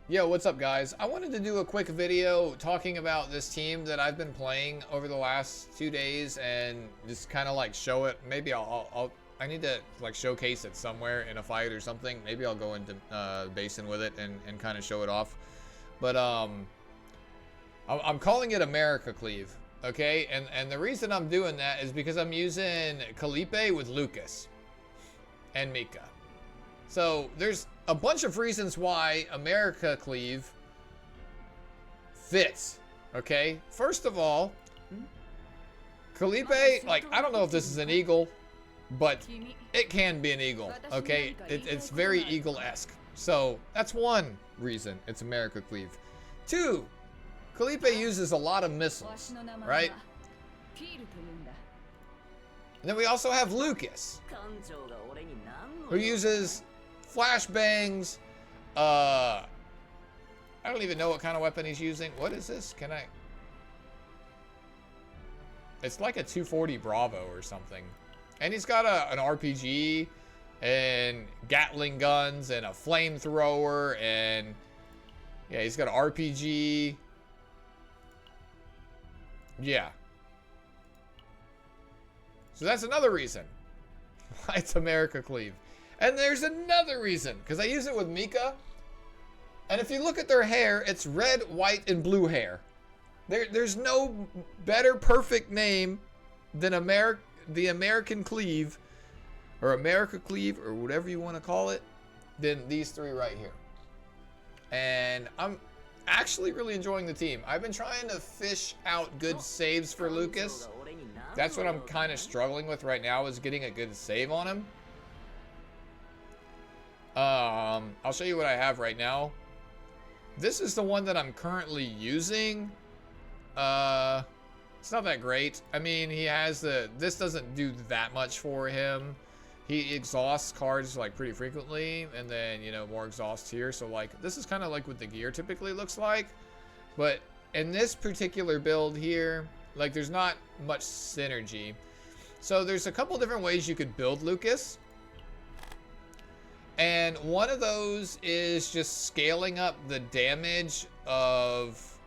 Yo, what's up, guys? I wanted to do a quick video talking about this team that I've been playing over the last 2 days and just kind of like show it. Maybe I need to like showcase it somewhere in a fight or something. Maybe I'll go into basin with it and kind of show it off. But I'm calling it America Cleave, okay? And the reason I'm doing that is because I'm using Kalipe with Lucas and Mika. So there's a bunch of reasons why America Cleave fits, okay? First of all, Kalipe, like, I don't know if this is an eagle, but it can be an eagle, okay? It's very eagle-esque. So that's one reason it's America Cleave. Two, Kalipe uses a lot of missiles, right? And then we also have Lucas, who uses flashbangs. I don't even know what kind of weapon he's using. What is this? Can I? It's like a 240 Bravo or something. And he's got an RPG and Gatling guns and a flamethrower, and yeah, he's got an RPG. Yeah. So that's another reason why it's America Cleave. And there's another reason, because I use it with Mika. And if you look at their hair, it's red, white, and blue hair. There's no better perfect name than the American Cleave, or America Cleave, or whatever you want to call it, than these three right here. And I'm actually really enjoying the team. I've been trying to fish out good saves for Lucas. That's what I'm kind of struggling with right now, is getting a good save on him. I'll show you what I have right now. This is the one that I'm currently using. It's not that great. I mean, he has this doesn't do that much for him. He exhausts cards like pretty frequently, and then, you know, more exhausts here. So like, this is kind of like what the gear typically looks like. But in this particular build here, like, there's not much synergy. So there's a couple different ways you could build Lucas. And one of those is just scaling up the damage of,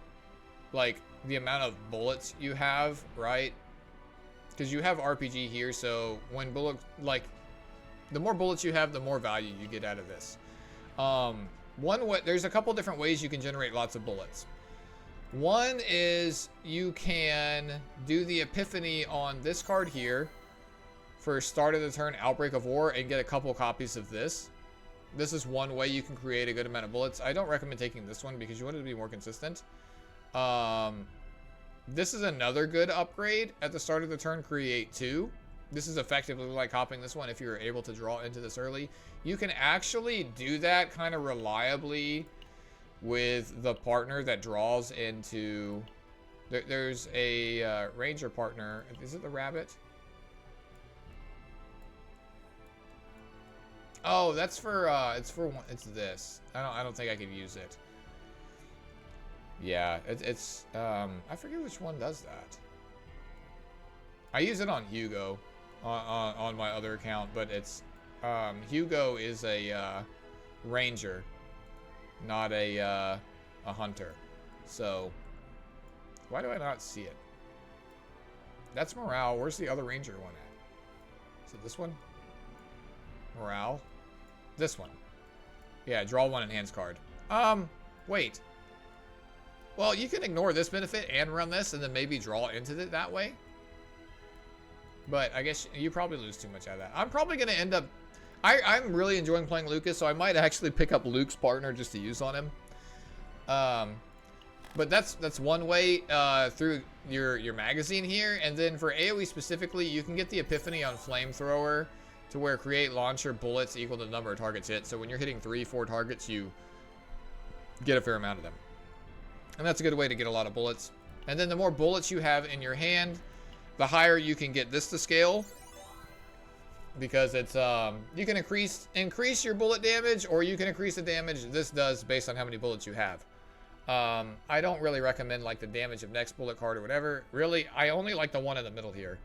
like, the amount of bullets you have, right? Because you have RPG here, so when the more bullets you have, the more value you get out of this. There's a couple different ways you can generate lots of bullets. One is you can do the Epiphany on this card here for start of the turn, Outbreak of War, and get a couple copies of this. This is one way you can create a good amount of bullets. I don't recommend taking this one because you want it to be more consistent. This is another good upgrade at the start of the turn, Create 2. This is effectively like hopping this one if you're able to draw into this early. You can actually do that kind of reliably with the partner that draws into... There's a ranger partner. Is it the rabbit? Oh, that's for it's this. I don't think I could use it. Yeah, it's I forget which one does that. I use it on Hugo on my other account, but it's Hugo is a ranger, not a hunter. So why do I not see it? That's morale. Where's the other ranger one at? Is it this one? Morale. This one. Yeah, draw one enhanced card. Wait. Well, you can ignore this benefit and run this and then maybe draw into it that way. But I guess you probably lose too much out of that. I'm probably going to end up... I'm really enjoying playing Lucas, so I might actually pick up Luke's partner just to use on him. But that's one way through your magazine here. And then for AoE specifically, you can get the Epiphany on Flamethrower, to where create launcher bullets equal to the number of targets hit. So when you're hitting 3-4 targets, you get a fair amount of them. And that's a good way to get a lot of bullets. And then the more bullets you have in your hand, the higher you can get this to scale. Because it's you can increase your bullet damage, or you can increase the damage this does based on how many bullets you have. I don't really recommend like the damage of next bullet card or whatever. Really, I only like the one in the middle here.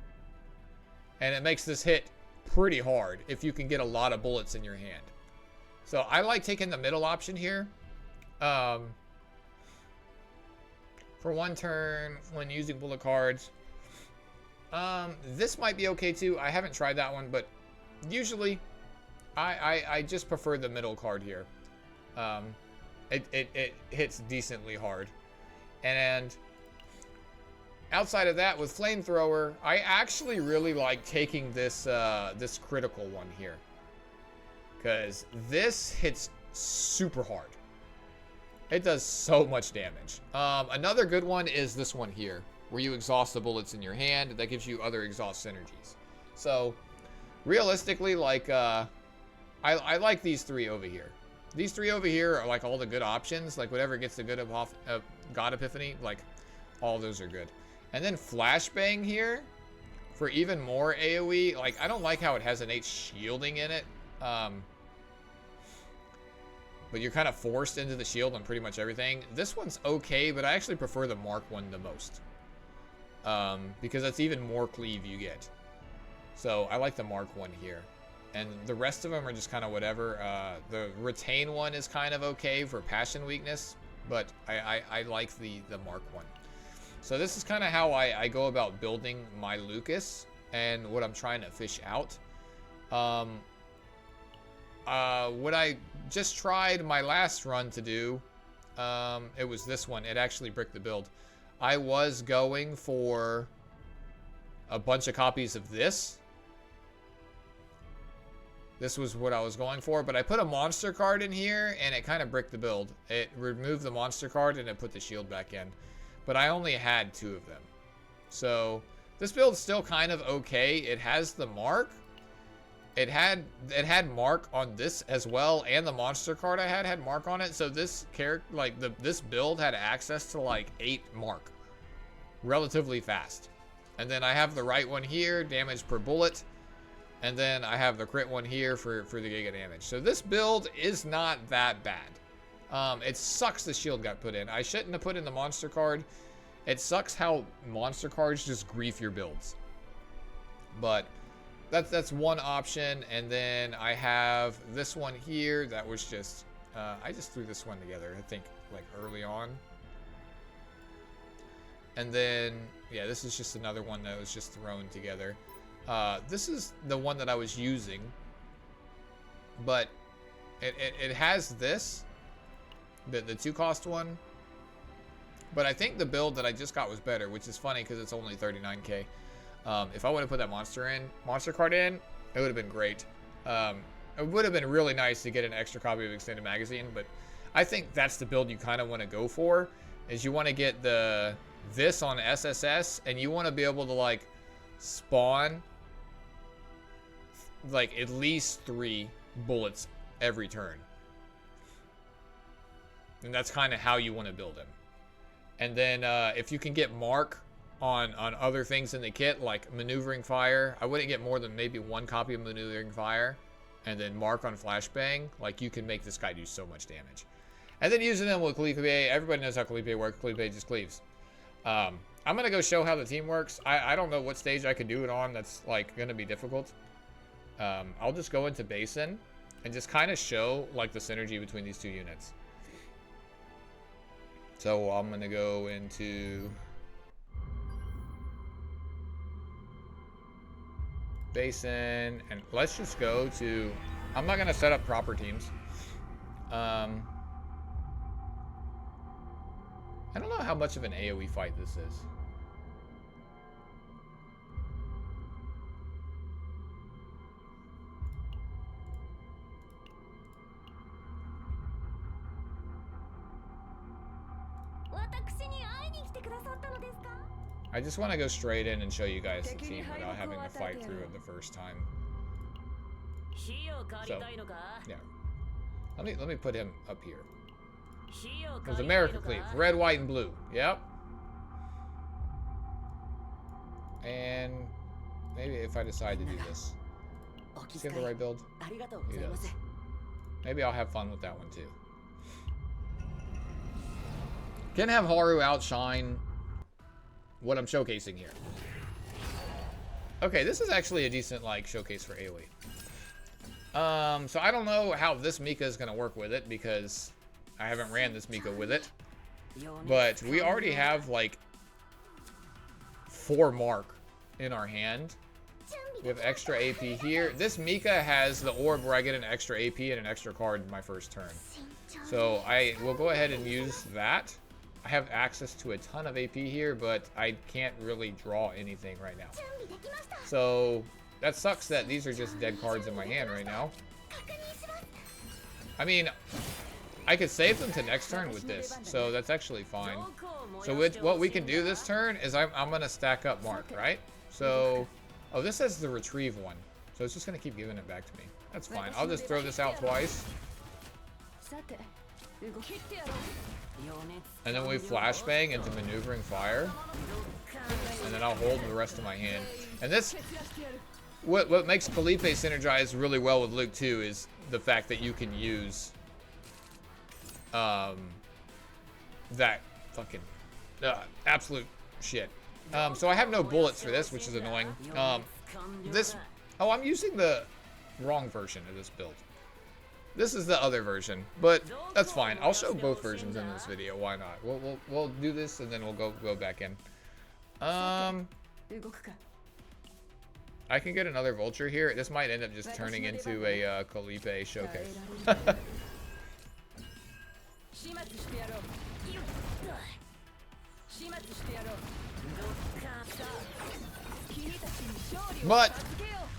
And it makes this hit pretty hard if you can get a lot of bullets in your hand. So I like taking the middle option here, For 1 turn when using bullet cards. This might be okay too. I haven't tried that one, but usually I just prefer the middle card here. It hits decently hard. And outside of that, with Flamethrower, I actually really like taking this this critical one here. Because this hits super hard. It does so much damage. Another good one is this one here, where you exhaust the bullets in your hand. That gives you other exhaust synergies. So, realistically, like, I like these 3 over here. These 3 over here are like all the good options. Like, whatever gets the good of God Epiphany, like, all those are good. And then Flashbang here, for even more AoE. Like, I don't like how it has innate shielding in it. But you're kind of forced into the shield on pretty much everything. This one's okay, but I actually prefer the Mark one the most. Because that's even more cleave you get. So I like the Mark one here. And the rest of them are just kind of whatever. The Retain one is kind of okay for passion weakness. But I like the Mark one. So this is kind of how I go about building my Lucas. And what I'm trying to fish out. What I just tried my last run to do, it was this one. It actually bricked the build. I was going for a bunch of copies of this. This was what I was going for, but I put a monster card in here, and it kind of bricked the build. It removed the monster card, and it put the shield back in. But I only had 2 of them. So, this build's still kind of okay. It has the mark. It had mark on this as well, and the monster card I had mark on it. So this character, like this build, had access to like 8 mark, relatively fast. And then I have the right one here, damage per bullet, and then I have the crit one here for the giga damage. So this build is not that bad. It sucks the shield got put in. I shouldn't have put in the monster card. It sucks how monster cards just grief your builds. But that's one option. And then I have this one here that was just I just threw this one together, I think, like early on. And then yeah, this is just another one that was just thrown together. This is the one that I was using, but it has this, the 2-cost one. But I think the build that I just got was better, which is funny because it's only 39k. If I would have put that monster card in, it would have been great. It would have been really nice to get an extra copy of Extended Magazine, but I think that's the build you kind of want to go for, is you want to get this on SSS, and you want to be able to like spawn like at least 3 bullets every turn. And that's kind of how you want to build him. And then if you can get mark on other things in the kit, like Maneuvering Fire. I wouldn't get more than maybe 1 copy of Maneuvering Fire. And then mark on Flashbang. Like, you can make this guy do so much damage. And then using them with Cleave. Everybody knows how Cleave works. Cleave just cleaves. I'm going to go show how the team works. I don't know what stage I could do it on that's, like, going to be difficult. I'll just go into Basin and just kind of show, like, the synergy between these 2 units. So I'm going to go into Basin, and let's just go to, I'm not going to set up proper teams. I don't know how much of an AoE fight this is. I just want to go straight in and show you guys the team without having to fight through it the first time. So, yeah. Let me put him up here. There's America Cleave. Red, white, and blue. Yep. And maybe if I decide to do this. Does he have the right build? He does. Maybe I'll have fun with that one too. Can have Haru outshine what I'm showcasing here. Okay, this is actually a decent like showcase for AoE. So I don't know how this Mika is gonna work with it, because I haven't ran this Mika with it. But we already have like 4 mark in our hand. We have extra AP here. This Mika has the orb where I get an extra AP and an extra card in my first turn. So I will go ahead and use that. I have access to a ton of AP here, but I can't really draw anything right now. So that sucks that these are just dead cards in my hand right now. I mean, I could save them to next turn with this, so that's actually fine. So with what we can do this turn is I'm gonna stack up Mark, right? So, oh, this has the retrieve one, so it's just gonna keep giving it back to me. That's fine. I'll just throw this out twice. And then we flashbang into maneuvering fire. And then I'll hold the rest of my hand. And this, what makes Felipe synergize really well with Luke too is the fact that you can use that fucking absolute shit. So I have no bullets for this, which is annoying. Oh, I'm using the wrong version of this build. This is the other version, but that's fine. I'll show both versions in this video. Why not? We'll do this and then we'll go back in. I can get another vulture here. This might end up just turning into a Felipe showcase. But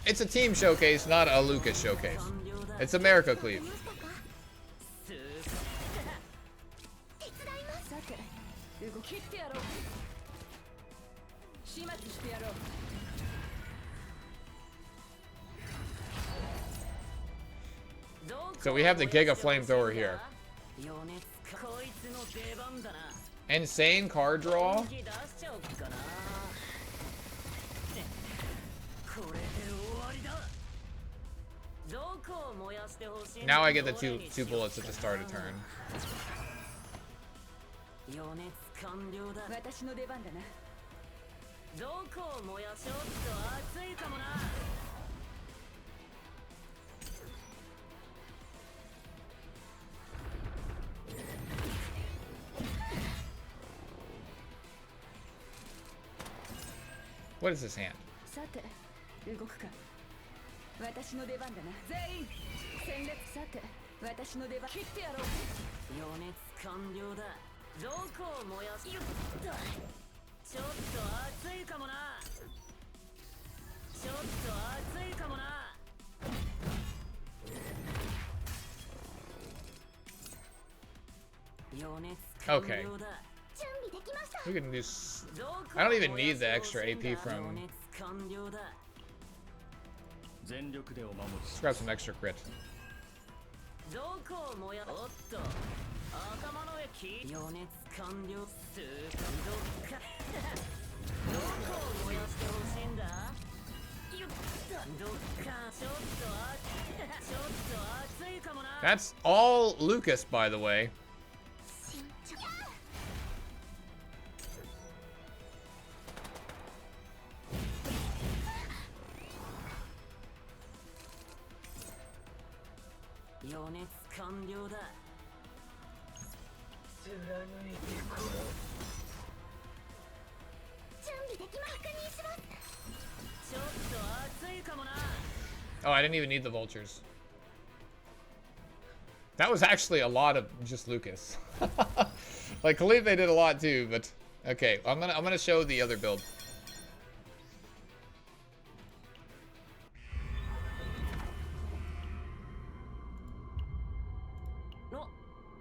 it's a team showcase, not a Lucas showcase. It's America Cleave. So we have the Giga Flamethrower here. Insane card draw. Now I get the two bullets at the start of turn. What is this hand? Okay. We can do. I don't even need the extra AP from. Let's grab some extra crit. That's all Lucas, by the way. Oh, I didn't even need the vultures. That was actually a lot of just Lucas. Like Khalif, they did a lot too, but okay. I'm gonna show the other build.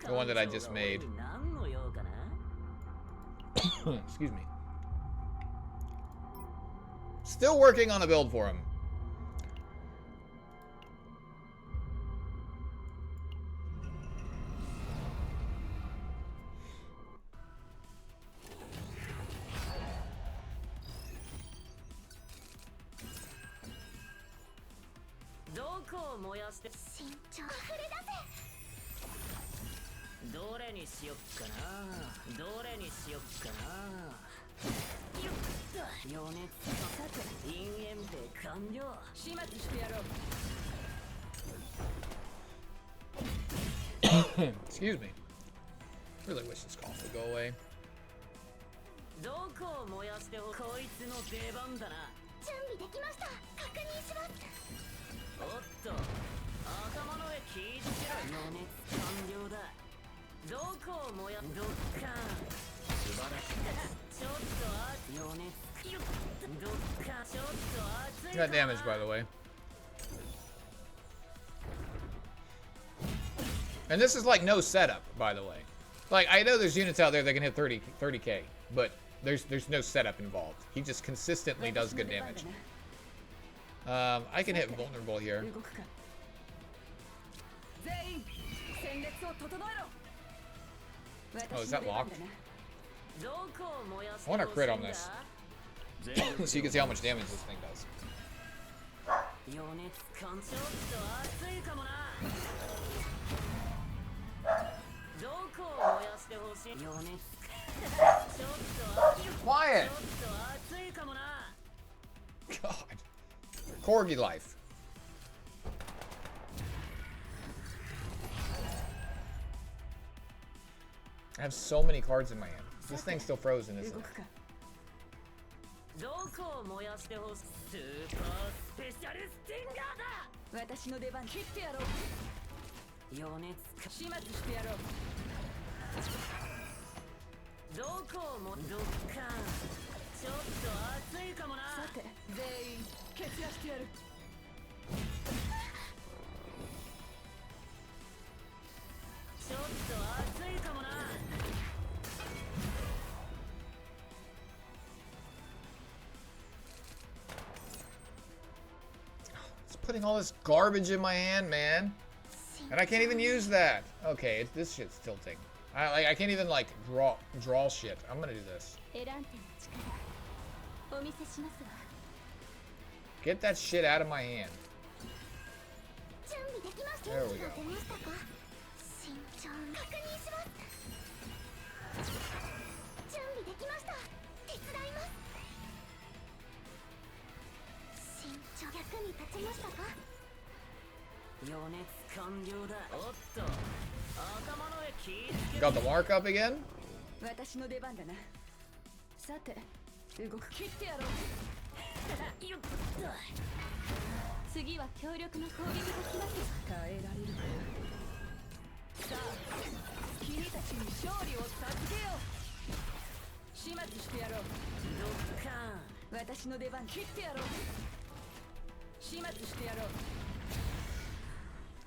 The one that I just made. Excuse me. Still working on a build for him. Excuse me. Really wish this cough would go away. どこを燃やしてこいつの出番だな。準備できました。確認します。おっと、頭の上聞いてしろ。予熱完了だ。どこを燃やどっか素晴らしい。ちょっと予熱どっかちょっと熱い。 Got damage, by the way. And this is like no setup, by the way. Like, I know there's units out there that can hit 30k, but there's no setup involved. He just consistently does good damage. I can hit vulnerable here. Oh, is that locked? I want to crit on this. So you can see how much damage this thing does. Quiet! God. Corgi life. I have so many cards in my hand. This thing's still frozen, isn't it? It's putting all this garbage in my hand, man. And I can't even use that. Okay, this shit's tilting. I can't even like draw shit. I'm gonna do this. Get that shit out of my hand. There we go. Got the mark up again?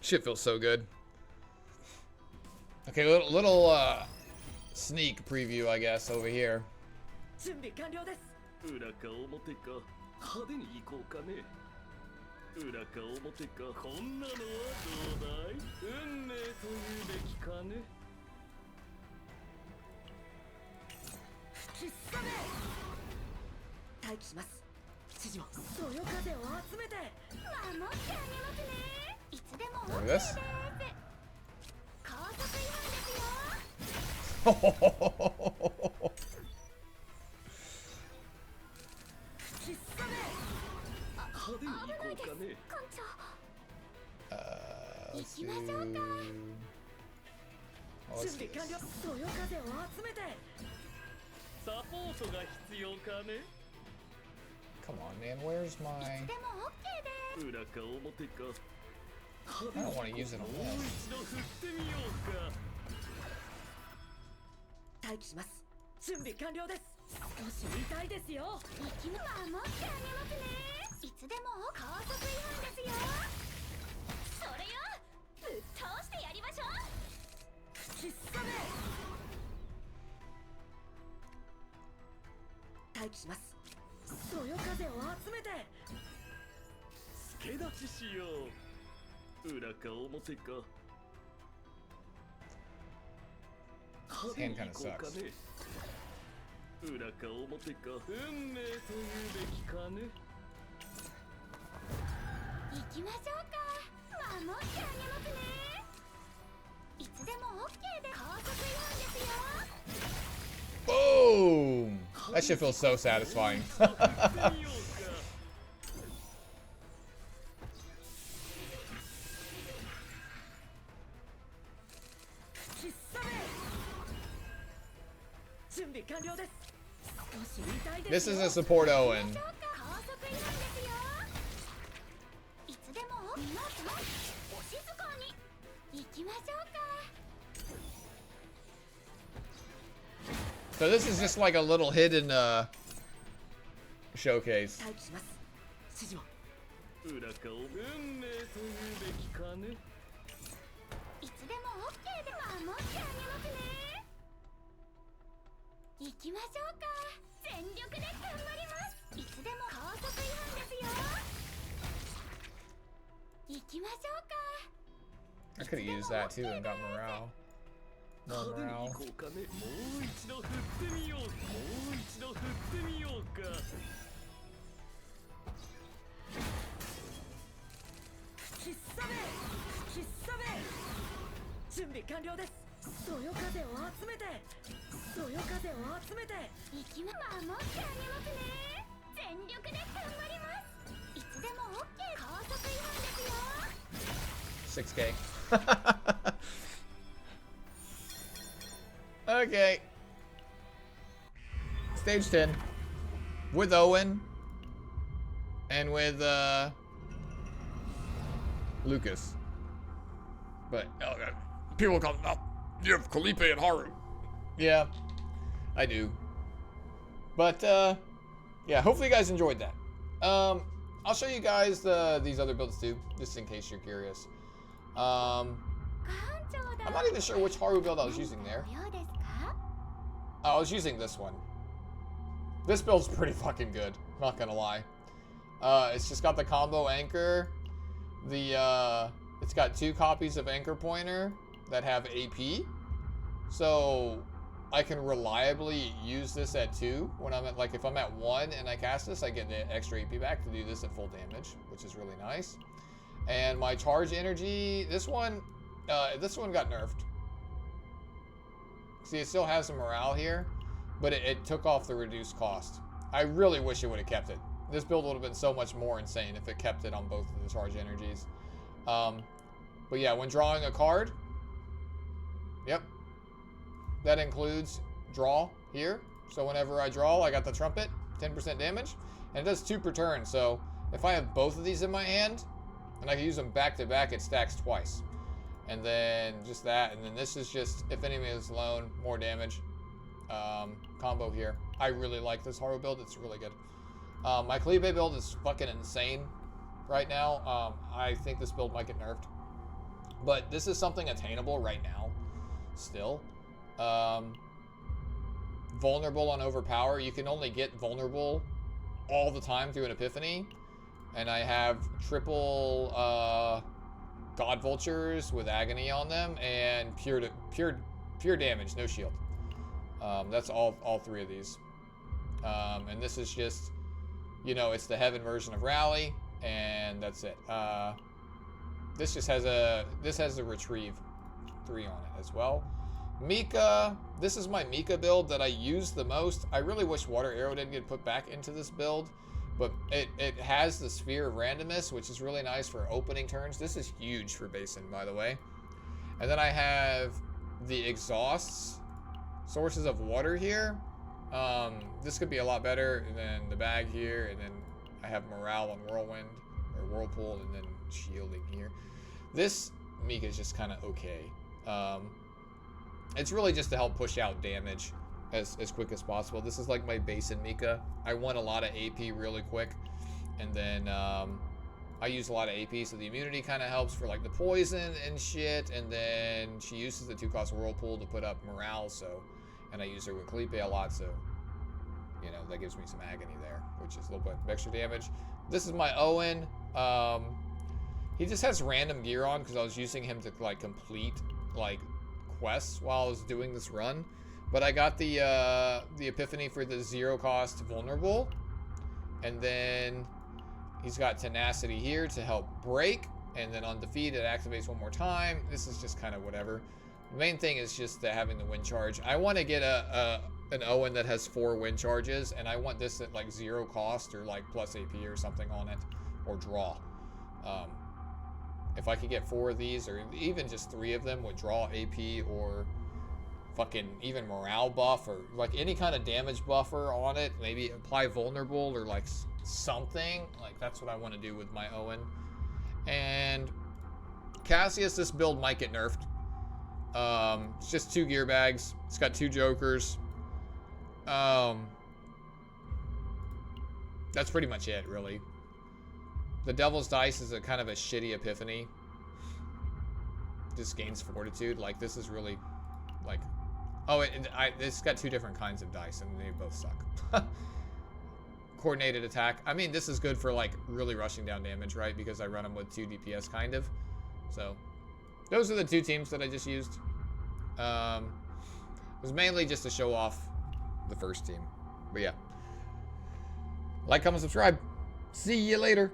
Shit feels so good. Okay, little sneak preview, I guess, over here. Look at this. Let's do... What's this? Come on, man. Where's my... I don't want to use it on this. This hand kind of sucks. Boom! That shit feels so satisfying. This is a support Owen. So this is just like a little hidden showcase. I could have used that too and got morale. No morale. $6K. Okay. Stage 10. With Owen. And with Lucas. But people call you have Felipe and Haru. Yeah, I do. But yeah, hopefully you guys enjoyed that. I'll show you guys these other builds too, just in case you're curious. I'm not even sure which Haru build I was using there. I was using this one. This build's pretty fucking good, not gonna lie. It's just got the combo anchor. It's got 2 copies of anchor pointer that have AP. So I can reliably use this at 2 when I'm at, like, if I'm at 1 and I cast this, I get the extra AP back to do this at full damage, which is really nice. And my charge energy, this one got nerfed. See, it still has some morale here, but it took off the reduced cost. I really wish it would have kept it. This build would have been so much more insane if it kept it on both of the charge energies. But yeah, when drawing a card, yep, that includes draw here. So whenever I draw, I got the trumpet, 10% damage, and it does 2 per turn. So if I have both of these in my hand, and I can use them back to back, it stacks twice. And then just that, and then this is just, if enemy is alone, more damage. Combo here. I really like this Haru build, it's really good. My Felipe build is fucking insane right now. I think this build might get nerfed. But this is something attainable right now, still. Vulnerable on overpower. You can only get vulnerable all the time through an epiphany. And I have triple God Vultures with agony on them and pure damage, no shield. That's all 3 of these. And this is just, you know, it's the heaven version of Rally, and that's it. This just has a retrieve 3 on it as well. Mika, this is my Mika build that I use the most. I really wish Water Arrow didn't get put back into this build, but it has the Sphere of Randomness, which is really nice for opening turns. This is huge for Basin, by the way. And then I have the exhausts, sources of water here. This could be a lot better than the bag here, and then I have morale on Whirlwind, or Whirlpool, and then shielding here. This Mika is just kind of okay. It's really just to help push out damage as quick as possible. This is like my Basin Mika. I want a lot of AP really quick, and then I use a lot of AP, so the immunity kind of helps for like the poison and shit, and then she uses the 2-cost Whirlpool to put up morale, so, and I use her with Felipe a lot, so, you know, that gives me some agony there, which is a little bit of extra damage. This is my Owen. He just has random gear on because I was using him to like complete like quests while I was doing this run. But I got the epiphany for the 0-cost vulnerable, and then he's got tenacity here to help break, and then on defeat it activates 1 more time. This is just kind of whatever. The main thing is just having the wind charge. I want to get an Owen that has 4 wind charges, and I want this at like 0 cost or like plus AP or something on it, or draw. If I could get 4 of these, or even just 3 of them with draw, AP, or fucking even morale buff or like any kind of damage buffer on it. Maybe apply vulnerable or like something. Like that's what I want to do with my Owen. And Cassius, this build might get nerfed. It's just 2 gear bags. It's got 2 jokers. That's pretty much it, really. The Devil's Dice is a kind of a shitty epiphany. Just gains fortitude. Like, this is really, like... Oh, it's got 2 different kinds of dice, and they both suck. Coordinated attack. I mean, this is good for, like, really rushing down damage, right? Because I run them with 2 DPS, kind of. So, those are the 2 teams that I just used. It was mainly just to show off the first team. But yeah. Like, comment, subscribe. See you later.